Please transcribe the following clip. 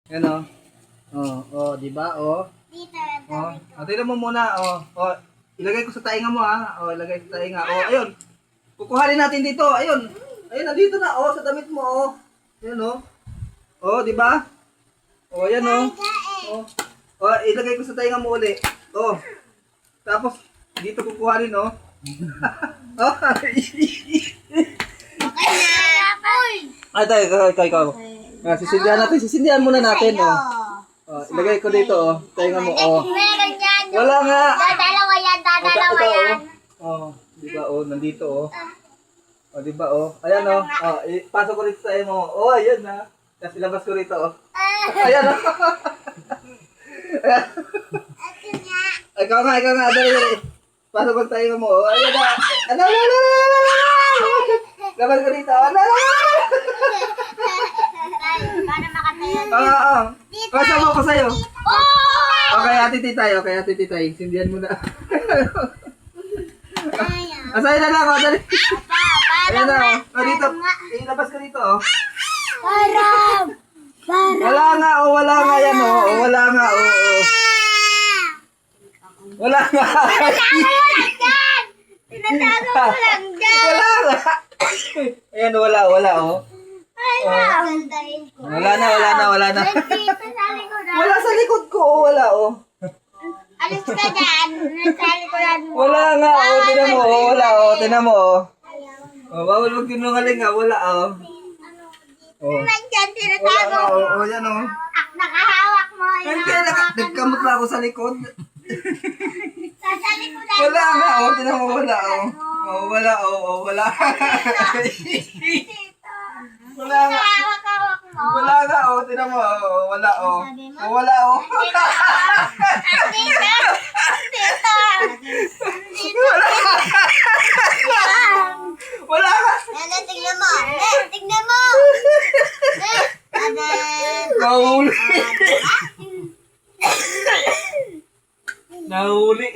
Yan o. Di ba? Tingnan mo muna. Ilagay ko sa tainga mo ha. Ilagay sa tainga. Ayun. Kukuhanin natin dito. Ayun. Ayun, nandito na. Sa damit mo. Ayun di ba? Yan ilagay ko sa tainga mo uli. Tapos, dito kukuhanin Ay, tayo, ikaw. Sisindihan muna natin, ilagay ko dito, tainga mo, Meron yan. Wala nga. Dadalawa yan. Di ba, nandito, di ba, ayan, ipasok ko rito sa iyo mo, ayan na. Tapos ilabas ko rito, ayan, ayan. Ikaw nga, dali. Pasok ko tayo mo, ayan na. Labas ko rito, Para makatayo. Kasama ko sa'yo. Okay, ate titay. Sindihan mo na. Asaya na lang, dali. Ayan na, dito. Ilabas ko rito, Wala nga, yan, wala nga, Wala nga. Tinatago mo lang dyan. Wala nga. Ayan, wala, Wala na. Wala sa likod ko, wala, Alis ka dyan. Sa likuran mo. Wala nga, tinan mo, wala, tinan mo, bawal magtinungaling nga, wala, Nandyan, Wala tinatago nga, mo. yan, Nakahawak mo. Hindi, nagkamot pa ako sa likod. Sa likuran Wala nga, tinan mo, wala, wala, wala. Wala nga. Hawak-hawak mo. Wala nga, tinan mo, wala, wala, Wala nga. Tignan mo. Tignan mo. Nahuli. Nahuli.